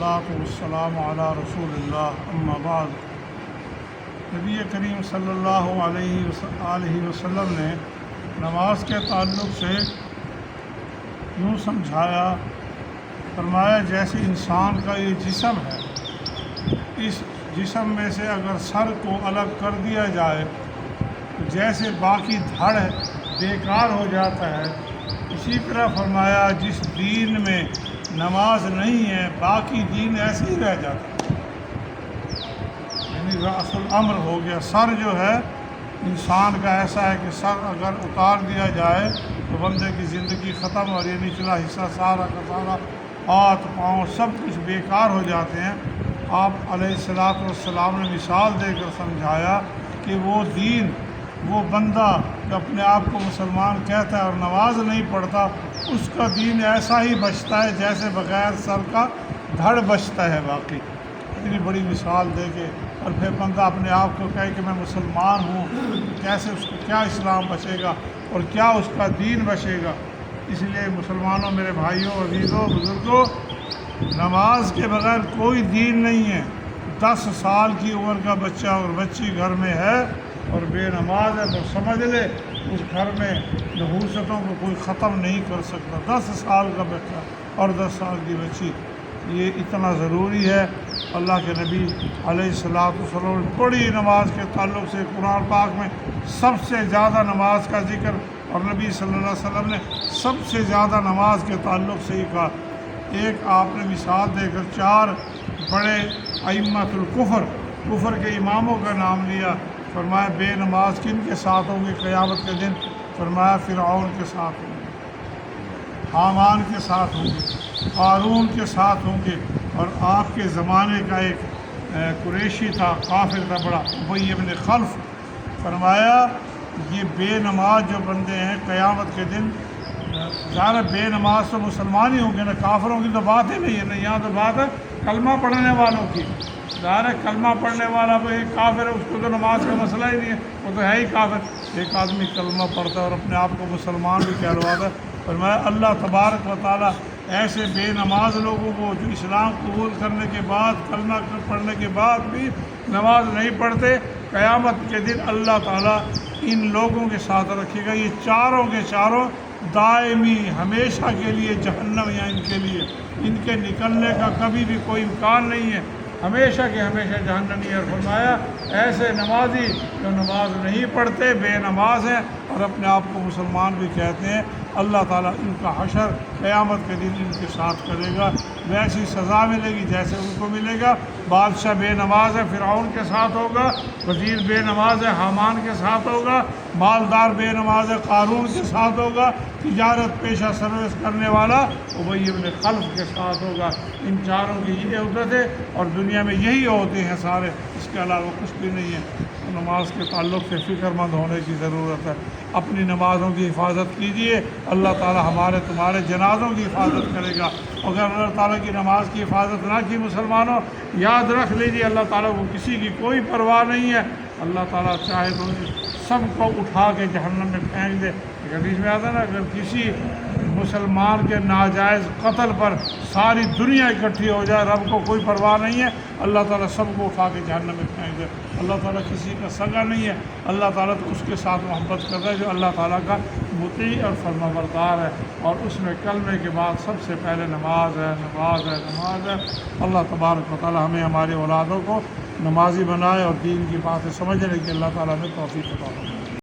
والسلام علی رسول اللہ اما بعد۔ نبی کریم صلی اللہ علیہ وسلم نے نماز کے تعلق سے یوں سمجھایا، فرمایا جیسے انسان کا یہ جسم ہے، اس جسم میں سے اگر سر کو الگ کر دیا جائے تو جیسے باقی دھڑ بیکار ہو جاتا ہے، اسی طرح فرمایا جس دین میں نماز نہیں ہے باقی دین ایسے ہی رہ جاتا ہے۔ یعنی رأس الامر ہو گیا، سر جو ہے انسان کا ایسا ہے کہ سر اگر اتار دیا جائے تو بندے کی زندگی ختم، اور یہ نچلا حصہ سارا کا سارا ہاتھ پاؤں سب کچھ بیکار ہو جاتے ہیں۔ آپ علیہ الصلوۃ والسلام نے مثال دے کر سمجھایا کہ وہ دین، وہ بندہ جو اپنے آپ کو مسلمان کہتا ہے اور نماز نہیں پڑھتا، اس کا دین ایسا ہی بچتا ہے جیسے بغیر سر کا دھڑ بچتا ہے۔ باقی اتنی بڑی مثال دے کے، اور پھر بندہ اپنے آپ کو کہے کہ میں مسلمان ہوں، کیسے اس کو کیا اسلام بچے گا اور کیا اس کا دین بچے گا۔ اس لیے مسلمانوں، میرے بھائیوں، عزیزوں، بزرگوں، نماز کے بغیر کوئی دین نہیں ہے۔ 10 سال کی عمر کا بچہ اور بچی گھر میں ہے اور بے نماز ہے تو سمجھ لے اس گھر میں نحوستوں کو کوئی ختم نہیں کر سکتا۔ 10 سال کا بچہ اور 10 سال کی بچی، یہ اتنا ضروری ہے۔ اللہ کے نبی علیہ الصلوۃ والسلام بڑی نماز کے تعلق سے قرآن پاک میں سب سے زیادہ نماز کا ذکر، اور نبی صلی اللہ علیہ وسلم نے سب سے زیادہ نماز کے تعلق سے ہی کہا۔ ایک آپ نے مثال دے کر 4 بڑے ائمۃ الکفر، کفر کے اماموں کا نام لیا۔ فرمایا بے نماز کن کے ساتھ ہوں گے قیامت کے دن؟ فرمایا فرعون کے ساتھ ہوں گے، حامان کے ساتھ ہوں گے، قارون کے ساتھ ہوں گے، اور آپ کے زمانے کا ایک قریشی تھا، کافر تھا بڑا، ابی بن خلف۔ فرمایا یہ بے نماز جو بندے ہیں قیامت کے دن، ظاہر بے نماز تو مسلمان ہی ہوں گے نا، کافروں کی تو بات ہی نہیں ہے نا، یہاں تو بات ہے کلمہ پڑھنے والوں کی۔ ظاہر ہے کلمہ پڑھنے والا تو ایک کافر ہے، اس کو تو نماز کا مسئلہ ہی نہیں ہے، وہ تو ہے ہی کافر۔ ایک آدمی کلمہ پڑھتا ہے اور اپنے آپ کو مسلمان بھی کہلواتا ہے۔ فرمایا اللہ تبارک و تعالیٰ ایسے بے نماز لوگوں کو جو اسلام قبول کرنے کے بعد، کلمہ پڑھنے کے بعد بھی نماز نہیں پڑھتے، قیامت کے دن اللہ تعالیٰ ان لوگوں کے ساتھ رکھے گا۔ یہ چاروں کے چاروں دائمی ہمیشہ کے لیے جہنم، یا ان کے لیے ان کے نکلنے کا کبھی بھی کوئی امکان نہیں ہے، ہمیشہ کے ہمیشہ جہنمی ہے۔ اور فرمایا ایسے نمازی جو نماز نہیں پڑھتے، بے نماز ہیں اور اپنے آپ کو مسلمان بھی کہتے ہیں، اللہ تعالیٰ ان کا حشر قیامت کے دن ان کے ساتھ کرے گا، ویسی سزا ملے گی جیسے ان کو ملے گا۔ بادشاہ بے نماز ہے، فرعون کے ساتھ ہوگا، وزیر بے نماز ہے، حامان کے ساتھ ہوگا، مالدار بے نماز ہے، قارون کے ساتھ ہوگا، تجارت پیشہ سروس کرنے والا ابی بن خلف کے ساتھ ہوگا۔ ان چاروں کی یہ عہدت ہے، اور دنیا میں یہی ہوتے ہیں سارے، اس کے علاوہ کچھ بھی نہیں ہے۔ نماز کے تعلق سے فکر مند ہونے کی ضرورت ہے۔ اپنی نمازوں کی حفاظت کیجیے، اللہ تعالیٰ ہمارے تمہارے جنازوں کی حفاظت کرے گا۔ اگر اللہ تعالیٰ کی نماز کی حفاظت نہ کی مسلمانوں، یاد رکھ لیجیے اللہ تعالیٰ کو کسی کی کوئی پرواہ نہیں ہے۔ اللہ تعالیٰ چاہے تو سب کو اٹھا کے جہنم میں پھینک دے۔ حدیث میں آتا ہے نا، اگر کسی مسلمان کے ناجائز قتل پر ساری دنیا اکٹھی ہو جائے، رب کو کوئی پرواہ نہیں ہے، اللہ تعالیٰ سب کو اٹھا کے جہنم میں پھینک دے۔ اللہ تعالیٰ کسی کا سگا نہیں ہے، اللہ تعالیٰ تو اس کے ساتھ محبت کرتا ہے جو اللہ تعالیٰ کا مطیع اور فرمانبردار ہے، اور اس میں کلمے کے بعد سب سے پہلے نماز ہے، نماز ہے، نماز ہے۔ اللہ تبارک و تعالیٰ ہمیں ہماری اولادوں کو نمازی بنائے اور دین کی باتیں سمجھنے کی اللہ تعالیٰ نے توفیق عطا فرمائے۔